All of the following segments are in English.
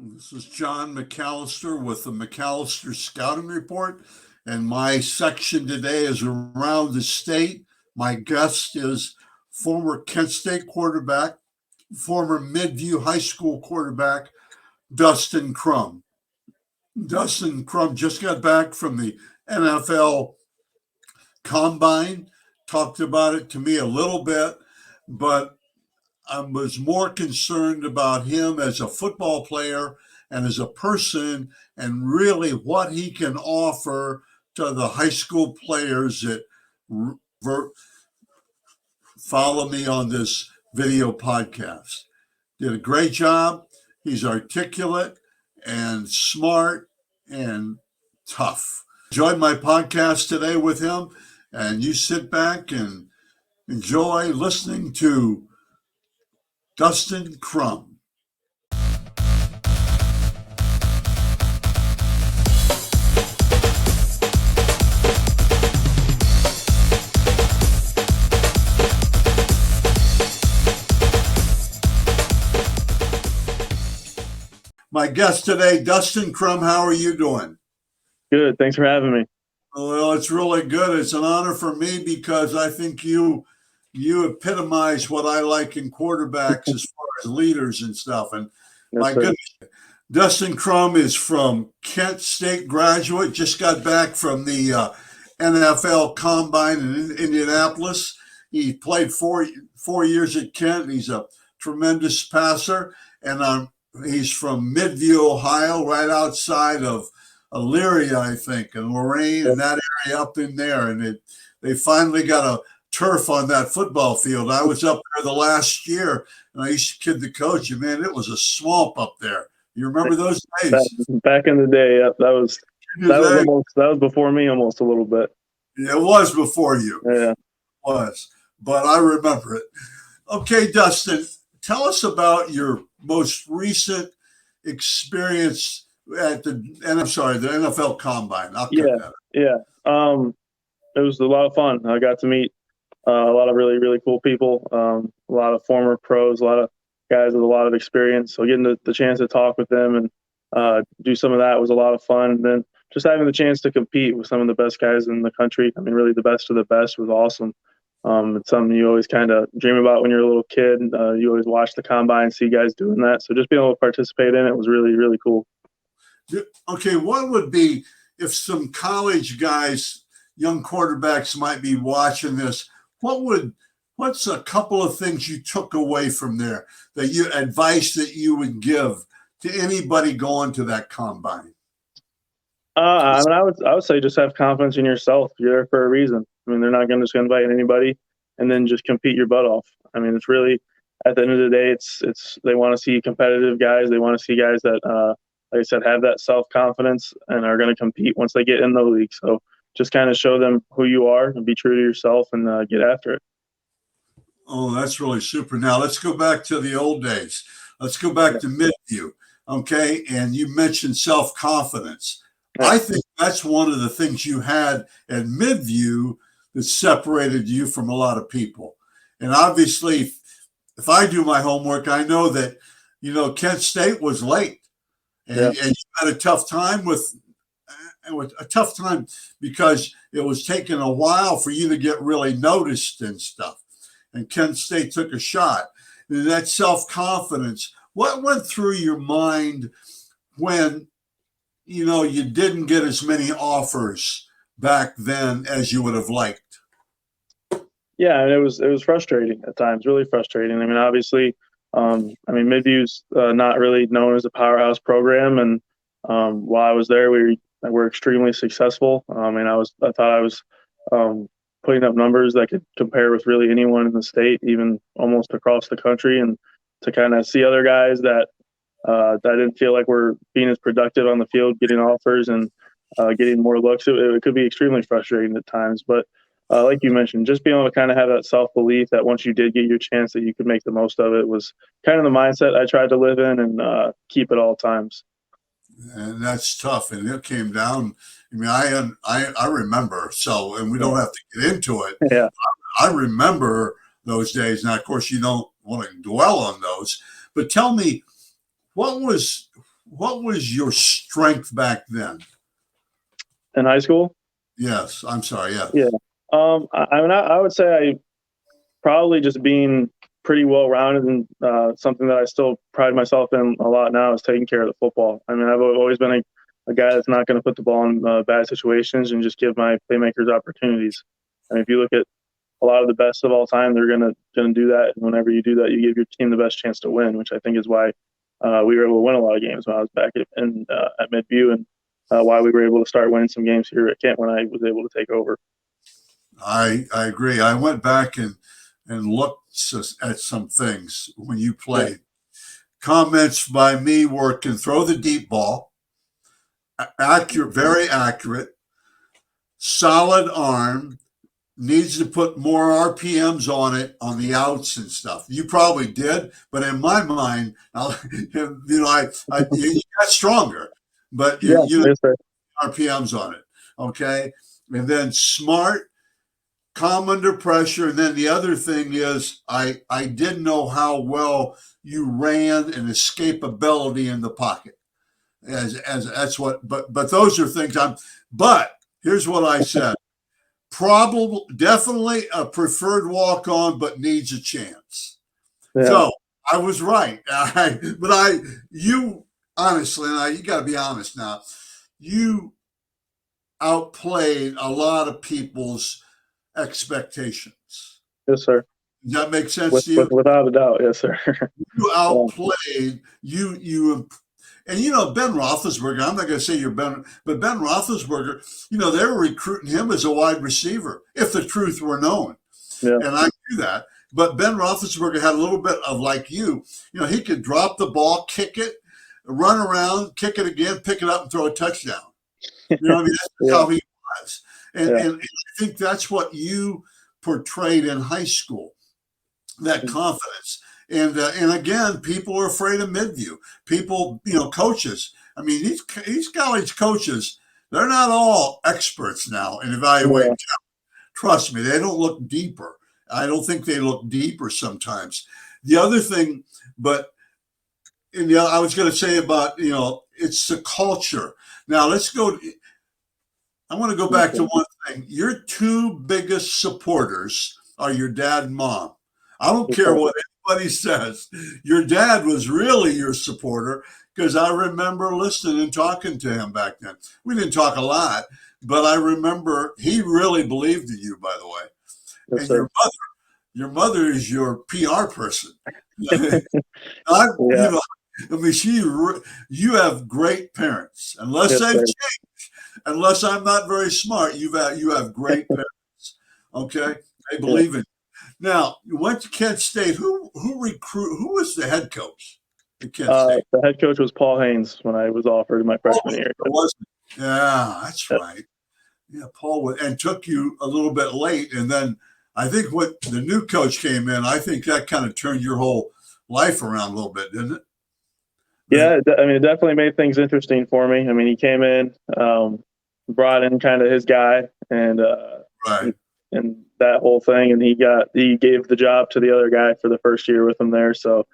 This is John McAllister with the McAllister Scouting Report, and my section today is around the state. My guest is former Kent State quarterback, former Midview High School quarterback, Dustin Crum. Dustin Crum just got back from the NFL Combine, talked about it to me a little bit, but I was more concerned about him as a football player and as a person, and really what he can offer to the high school players that follow me on this video podcast. Did a great job. He's articulate and smart and tough. Enjoyed my podcast today with him, and you sit back and enjoy listening to Dustin Crum. My guest today, Dustin Crum. How are you doing? Good. Thanks for having me. Well, it's really good. It's an honor for me because I think you epitomize what I like in quarterbacks as far as leaders and stuff. And my goodness, Dustin Crum is from Kent State graduate, just got back from the NFL Combine in Indianapolis. He played four years at Kent. He's a tremendous passer, and he's from Midview, Ohio, right outside of Elyria, I think, and Lorain and that area up in there. And they finally got a turf on that football field. I was up there the last year, and I used to kid the coach, and man, it was a swamp up there. You remember those days? Back in the day, yeah, that was before me almost a little bit. Yeah, it was before you. Yeah. It was, but I remember it. Okay, Dustin, tell us about your most recent experience at the NFL Combine. Yeah. It was a lot of fun. I got to meet a lot of really, really cool people, a lot of former pros, a lot of guys with a lot of experience. So getting the chance to talk with them and do some of that was a lot of fun. And then just having the chance to compete with some of the best guys in the country. I mean, really the best of the best was awesome. It's something you always kind of dream about when you're a little kid. You always watch the combine, see guys doing that. So just being able to participate in it was really, really cool. Okay, what would be if some college guys, young quarterbacks might be watching this, what's a couple of things you took away from there, advice that you would give to anybody going to that combine? I would say just have confidence in yourself. You're there for a reason. I mean, they're not going to just invite anybody and then just compete your butt off. I mean, it's really, at the end of the day, it's they want to see competitive guys. They want to see guys that, like I said, have that self-confidence and are going to compete once they get in the league. So just kind of show them who you are and be true to yourself and get after it. Oh, that's really super. Now let's go back to the old days. Let's go back to Midview. Okay. And you mentioned self-confidence. I think that's one of the things you had at Midview that separated you from a lot of people. And obviously, if I do my homework, I know that, Kent State was late. And you had a tough time because it was taking a while for you to get really noticed and stuff. And Kent State took a shot. And that self-confidence, what went through your mind when, you didn't get as many offers back then as you would have liked? Yeah, and it was frustrating at times, really frustrating. I mean, obviously, Midview's not really known as a powerhouse program, and while I was there, we were extremely successful. I thought I was putting up numbers that could compare with really anyone in the state, even almost across the country, and to kind of see other guys that didn't feel like we're being as productive on the field, getting offers and getting more looks. It could be extremely frustrating at times, but like you mentioned, just being able to kind of have that self-belief that once you did get your chance that you could make the most of it was kind of the mindset I tried to live in and keep at all times. And that's tough. And it came down. I mean, I remember. So, and we don't have to get into it. Yeah. I remember those days. Now, of course, you don't want to dwell on those. But tell me, what was what was your strength back then? In high school? Yes, I'm sorry. Yeah. Yeah. I would say I probably just being pretty well rounded, and something that I still pride myself in a lot now is taking care of the football. I mean, I've always been a guy that's not going to put the ball in bad situations and just give my playmakers opportunities. I mean, if you look at a lot of the best of all time, they're gonna do that. And whenever you do that, you give your team the best chance to win, which I think is why we were able to win a lot of games when I was back at Midview, and why we were able to start winning some games here at Kent when I was able to take over. I agree. I went back and looked at some things when you played. Yeah. Comments by me were can throw the deep ball, accurate, very accurate, solid arm, needs to put more RPMs on it on the outs and stuff. You probably did, but in my mind, you got stronger, but you yes, RPMs on it. Okay. And then smart, calm under pressure. And then the other thing is I didn't know how well you ran and escapability in the pocket. As that's what, but those are things but here's what I said. Probably, definitely a preferred walk-on, but needs a chance. Yeah. So I was right. You honestly, now you got to be honest now. You outplayed a lot of people's expectations. Yes, sir. Does that make sense to you? Without a doubt, yes, sir. You outplayed you. And, Ben Roethlisberger, I'm not going to say you're Ben, but Ben Roethlisberger, they were recruiting him as a wide receiver, if the truth were known. Yeah. And I knew that. But Ben Roethlisberger had a little bit of like you. He could drop the ball, kick it, run around, kick it again, pick it up, and throw a touchdown. That's yeah. How he was. And I think that's what you portrayed in high school, that confidence. And again, people are afraid of Midview. People, coaches. I mean, these college coaches, they're not all experts now in evaluating talent. Trust me, they don't look deeper. I don't think they look deeper sometimes. The other thing, I was going to say about, it's the culture. Now let's go. I want to go back to one thing. Your two biggest supporters are your dad and mom. I don't care what anybody says. Your dad was really your supporter because I remember listening and talking to him back then. We didn't talk a lot, but I remember he really believed in you, by the way. Yes, and your mother is your PR person. You have great parents. Unless they've changed, unless I'm not very smart, you have great parents. Okay, they believe in you. Now, you went to Kent State. Who was the head coach at Kent State? The head coach was Paul Haynes when I was offered in my freshman year. Yeah, that's right. Yeah, Paul and took you a little bit late. And then I think when the new coach came in, I think that kind of turned your whole life around a little bit, didn't it? Yeah, it definitely made things interesting for me. I mean, he came in, brought in kind of his guy, and right. And that whole thing, and he gave the job to the other guy for the first year with him there. So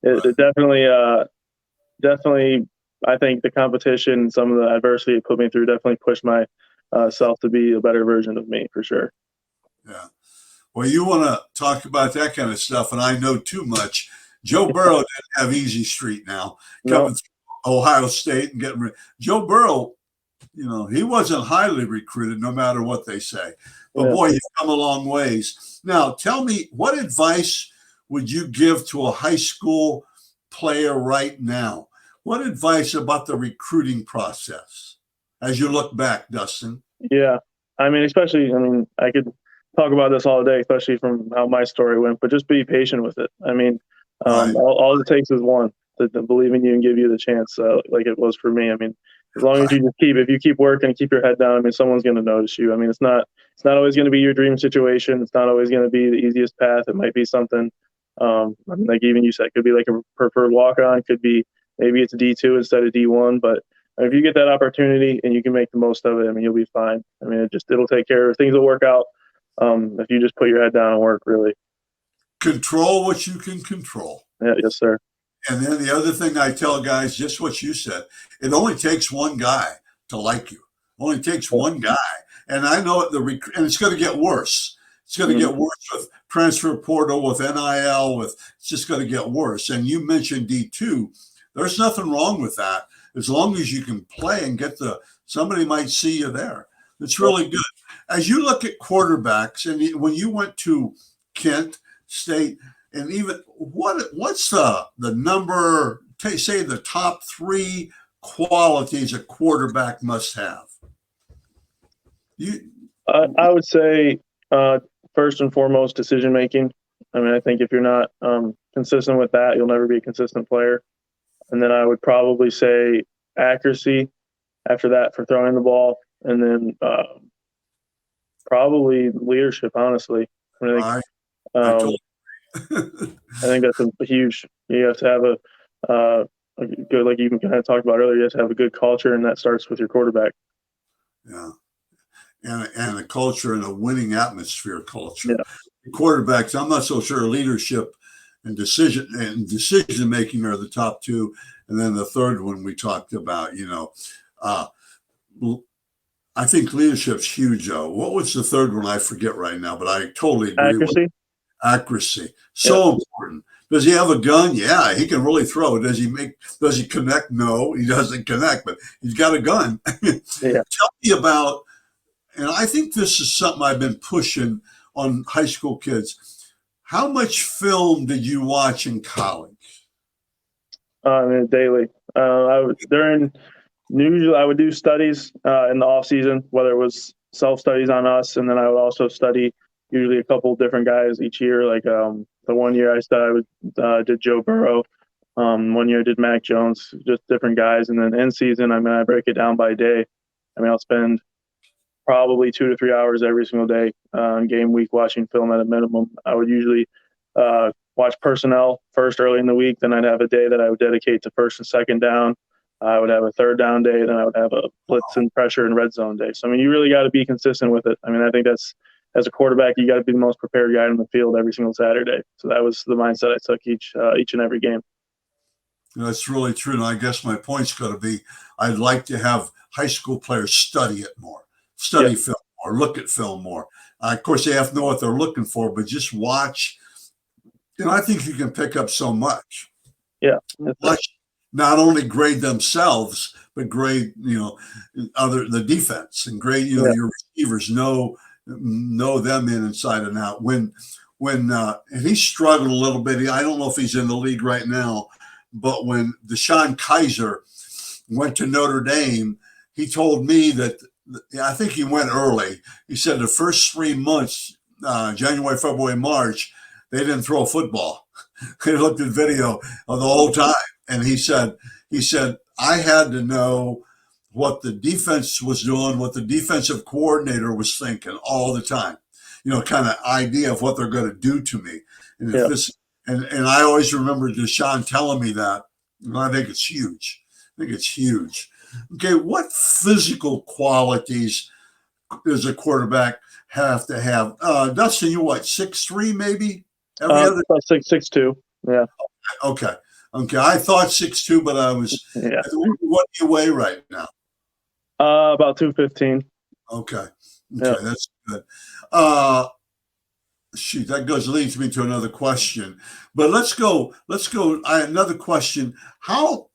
it definitely, I think the competition, some of the adversity it put me through, definitely pushed my self to be a better version of me for sure. Yeah. Well, you want to talk about that kind of stuff, and I know too much. Joe Burrow didn't have easy street now coming through Ohio State and getting Joe Burrow. He wasn't highly recruited, no matter what they say. But boy, you've come a long ways. Now, tell me, what advice would you give to a high school player right now? What advice about the recruiting process as you look back, Dustin? Yeah, I could talk about this all day, especially from how my story went, but just be patient with it. I mean, all it takes is one to believe in you and give you the chance, like it was for me. I mean, as long as if you keep working and keep your head down, I mean, someone's going to notice you. I mean, it's not always going to be your dream situation. It's not always going to be the easiest path. It might be something, like even you said, could be like a preferred walk-on. Could be maybe it's D2 instead of D1. But if you get that opportunity and you can make the most of it, I mean, you'll be fine. I mean, it'll take care of things. Will work out if you just put your head down and work. Really, control what you can control. Yeah, yes, sir. And then the other thing I tell guys, just what you said, it only takes one guy to like you. Only takes one guy. And I know and it's going to get worse. It's going to get worse with transfer portal, with NIL, it's just going to get worse. And you mentioned D2. There's nothing wrong with that. As long as you can play and somebody might see you there. It's really good. As you look at quarterbacks, and when you went to Kent State, and even what's the number, say the top 3 qualities a quarterback must have? I would say first and foremost, decision making. I mean, I think if you're not consistent with that, you'll never be a consistent player. And then I would probably say accuracy after that for throwing the ball. And then probably leadership, honestly. I think that's a huge, you have to have a good, like you kind of talked about earlier, you have to have a good culture, and that starts with your quarterback. Yeah. And a culture and a winning atmosphere culture. Yeah. Quarterbacks, I'm not so sure leadership and decision making are the top 2. And then the third one we talked about, I think leadership's huge, though. What was the third one? I forget right now, but I totally agree with accuracy. So important. Does he have a gun? Yeah, he can really throw. Does he connect? No, he doesn't connect, but he's got a gun. Yeah. Tell me about, and I think this is something I've been pushing on high school kids. How much film did you watch in college? Daily. Usually I would do studies in the off season, whether it was self studies on us, and then I would also study usually a couple of different guys each year. Like the one year I did Joe Burrow. One year I did Mac Jones, just different guys. And then in season, I break it down by day. I'll spend probably 2 to 3 hours every single day on game week watching film at a minimum. I would usually watch personnel first early in the week. Then I'd have a day that I would dedicate to first and second down. I would have a third down day. Then I would have a blitz and pressure and red zone day. So, you really got to be consistent with it. I think that's, as a quarterback, you got to be the most prepared guy in the field every single Saturday. So that was the mindset I took each and every game. That's really true. And I guess my point's going to be, I'd like to have high school players study it more, film more, look at film more. Of course, they have to know what they're looking for, but just watch. I think you can pick up so much. Yeah. Watch, not only grade themselves, but grade, the defense, and grade, your receivers, know them inside and out. When and he struggled a little bit. I don't know if he's in the league right now, but when Deshaun Kaiser went to Notre Dame, he told me that, I think he went early. He said the first 3 months, January, February, March, they didn't throw a football. They looked at video of the whole time. And he said, I had to know what the defense was doing, what the defensive coordinator was thinking all the time, kind of idea of what they're going to do to me. And if this, and I always remember Deshaun telling me that. I think it's huge. Okay, what physical qualities does a quarterback have to have? Dustin, you what, 6'3" maybe? About 6'2". Yeah. Okay. I thought 6'2", but I was. Yeah. What do you weigh right now? About 215. Okay, that's good. That leads me to another question. But let's go. Another question. How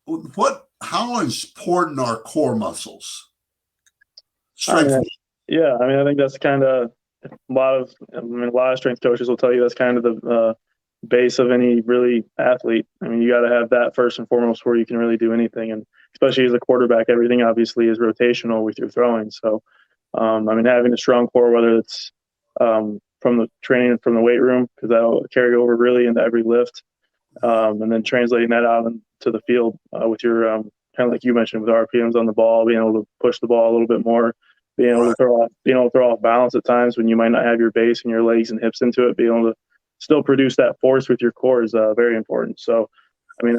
important are core muscles? Strength. I think that's kind of a lot of strength coaches will tell you that's kind of the base of any really athlete. You got to have that first and foremost where you can really do anything. And especially as a quarterback, everything obviously is rotational with your throwing. So, having a strong core, whether it's from the training from the weight room, because that'll carry over really into every lift, and then translating that out into the field with your kind of like you mentioned with RPMs on the ball, being able to push the ball a little bit more, being able to throw off balance at times when you might not have your base and your legs and hips into it, being able to still produce that force with your core is very important. So,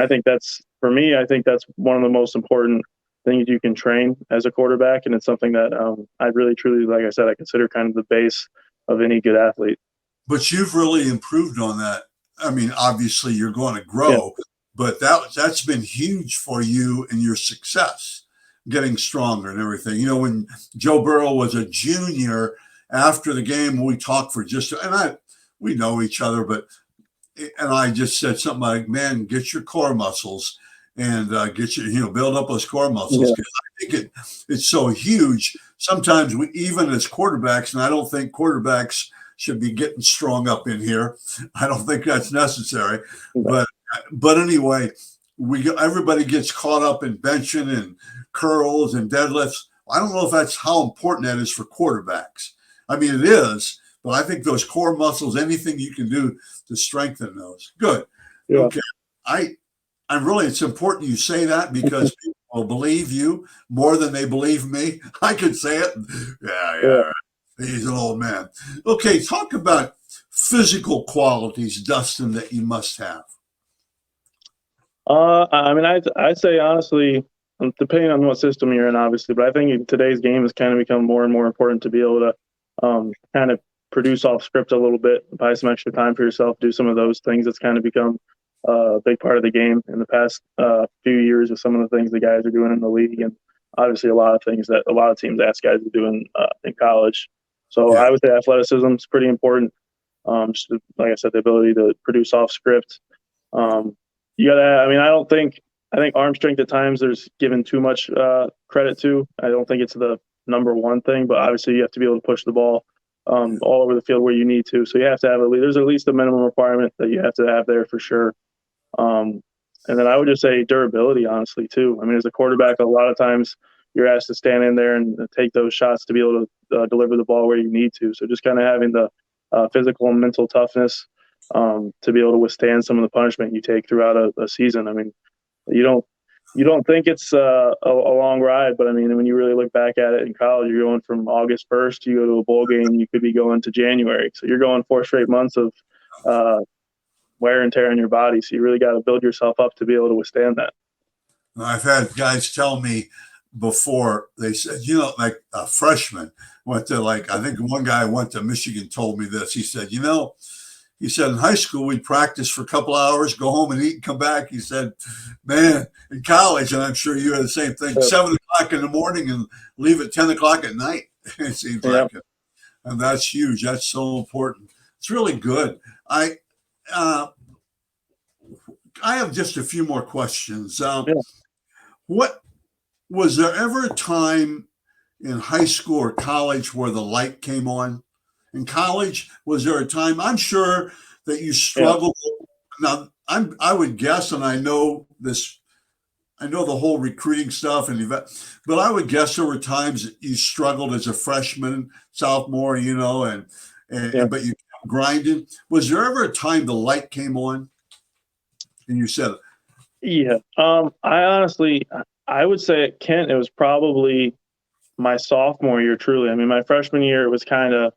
I think that's, for me, I think that's one of the most important things you can train as a quarterback. And it's something that I really, truly, like I said, I consider kind of the base of any good athlete. But you've really improved on that I mean, obviously you're going to grow, but that's been huge for you and your success, getting stronger and everything. You know, when Joe Burrow was a junior, after the game, we talked for we know each other, and I just said something like, "Man, get your core muscles and get your, build up those core muscles." Because I think it's so huge. Sometimes we, even as quarterbacks, and I don't think quarterbacks should be getting strong up in here. I don't think that's necessary. But anyway, everybody gets caught up in benching and curls and deadlifts. I don't know if that's how important that is for quarterbacks. I mean, it is, but I think those core muscles, anything you can do to strengthen those. Good. Yeah. Okay. I'm really, it's important you say that because people will believe you more than they believe me. I could say it. Yeah. He's an old man. Okay. Talk about physical qualities, Dustin, that you must have. I mean, I'd say honestly, depending on what system you're in, obviously, but I think in today's game has kind of become more and more important to be able to kind of produce off script a little bit, buy some extra time for yourself, do some of those things. That's kind of become a big part of the game in the past few years with some of the things the guys are doing in the league, and obviously a lot of things that a lot of teams ask guys to do in college. So I would say athleticism is pretty important. Just like I said, the ability to produce off script. You gotta. I mean, I think arm strength at times there's given too much credit to. I don't think it's the number one thing, but obviously you have to be able to push the ball all over the field where you need to. So you have to have there's at least a minimum requirement that you have to have there for sure. And then I would just say durability, honestly, too. I mean, as a quarterback, a lot of times you're asked to stand in there and take those shots to be able to deliver the ball where you need to. So just kind of having the physical and mental toughness to be able to withstand some of the punishment you take throughout a season. I mean, you don't think it's a long ride, but I mean, when you really look back at it in college, you're going from August 1st, you go to a bowl game, you could be going to January. So you're going 4 straight months of wear and tear on your body. So you really got to build yourself up to be able to withstand that. I've had guys tell me before, they said, like a freshman went to I think one guy went to Michigan told me this. He said, he said, in high school, we'd practice for a couple hours, go home and eat and come back. He said, man, in college, and I'm sure you had the same thing, 7 o'clock in the morning and leave at 10 o'clock at night. It seems like it. And that's huge. That's so important. It's really good. I have just a few more questions. What was there ever a time in high school or college where the light came on? In college, was there a time? I'm sure that you struggled. Now, I would guess, and I know this. I know the whole recruiting stuff, but I would guess there were times that you struggled as a freshman, sophomore, but you kept grinding. Was there ever a time the light came on, and you said, "Yeah"? I would say at Kent, it was probably my sophomore year. Truly, I mean, my freshman year, it was kind of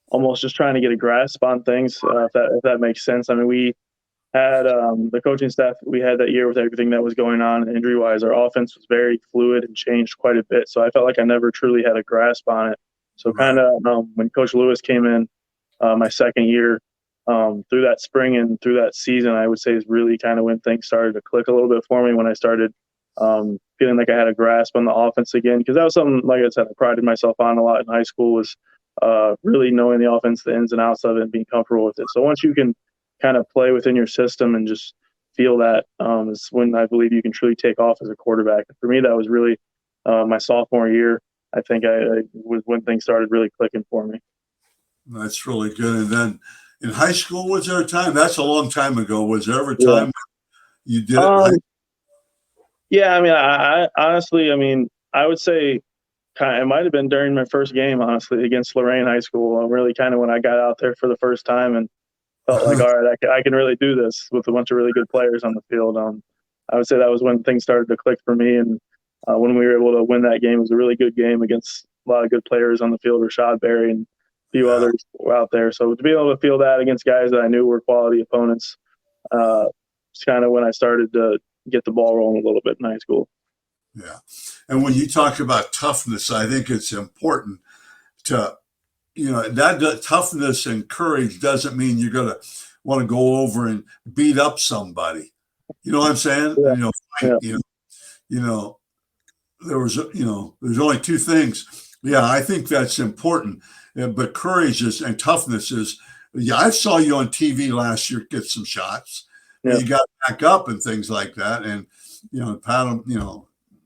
almost just trying to get a grasp on things, if that makes sense. I mean, we had the coaching staff we had that year with everything that was going on injury-wise. Our offense was very fluid and changed quite a bit. So I felt like I never truly had a grasp on it. So kind of when Coach Lewis came in my second year, through that spring and through that season, I would say is really kind of when things started to click a little bit for me, when I started feeling like I had a grasp on the offense again. Because that was something, like I said, I prided myself on a lot in high school, was really knowing the offense, the ins and outs of it, and being comfortable with it. So once you can kind of play within your system and just feel that, is when I believe you can truly take off as a quarterback. And for me, that was really my sophomore year. I think I was when things started really clicking for me. That's really good. And then in high school, was there a time? That's a long time ago. Was there ever a time you did it? Yeah, I mean, I honestly, I would say it might have been during my first game, honestly, against Lorraine High School. Really kind of when I got out there for the first time and felt like, all right, I can really do this with a bunch of really good players on the field. I would say that was when things started to click for me. And when we were able to win that game, it was a really good game against a lot of good players on the field, Rashad Berry and a few others out there. So to be able to feel that against guys that I knew were quality opponents, it's kind of when I started to get the ball rolling a little bit in high school. Yeah. And when you talk about toughness, I think it's important to, that toughness and courage doesn't mean you're going to want to go over and beat up somebody. You know what I'm saying? Yeah. You know, fight, you know, there's only two things. Yeah, I think that's important. But courage and toughness is, yeah, I saw you on TV last year get some shots. Yeah. You got back up and things like that. And, Pat,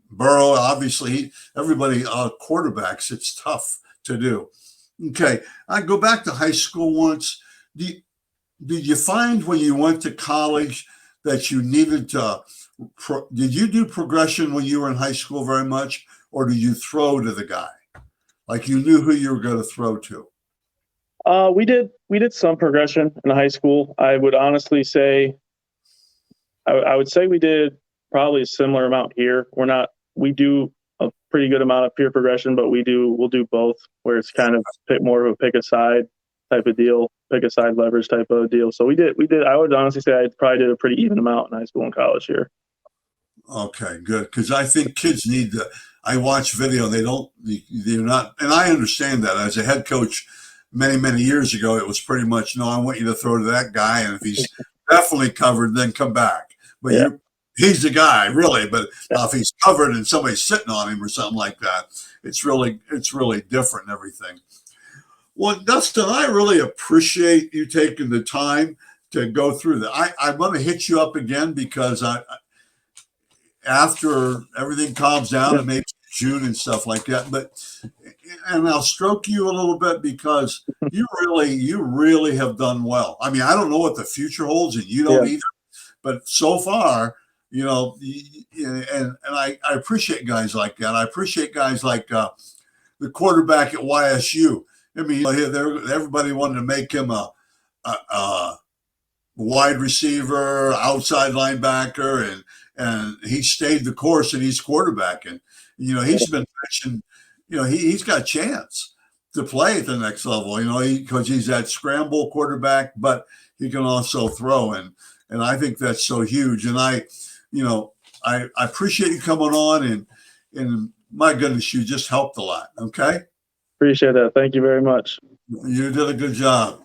Burrow, obviously, everybody, quarterbacks, it's tough to do. Okay. I go back to high school once. Did you find when you went to college that you needed to, did you do progression when you were in high school very much, or did you throw to the guy? Like you knew who you were going to throw to? We did some progression in high school. I would honestly say, I would say we did probably a similar amount here. We do a pretty good amount of peer progression, but we'll do both, where it's kind of more of a pick a side type of deal, pick a side leverage type of deal. So we did. I would honestly say I probably did a pretty even amount in high school and college here. Okay, good. Because I think kids need to. I watch video. They're not, and I understand that. As a head coach, many years ago, it was pretty much, no, I want you to throw to that guy, and if he's definitely covered, then come back. But he's the guy, really. But if he's covered and somebody's sitting on him or something like that, it's really different and everything. Well, Dustin, I really appreciate you taking the time to go through that. I'm going to hit you up again because after everything calms down and maybe June and stuff like that. And I'll stroke you a little bit because you really have done well. I mean, I don't know what the future holds, and you don't either. But so far, and I appreciate guys like that. I appreciate guys like the quarterback at YSU. I mean, everybody wanted to make him a wide receiver, outside linebacker, and he stayed the course, and he's quarterbacking. He's been mentioned. He's got a chance to play at the next level. Because he's that scramble quarterback, but he can also throw, and I think that's so huge. And I appreciate you coming on, and my goodness, you just helped a lot. Okay, appreciate that. Thank you very much. You did a good job.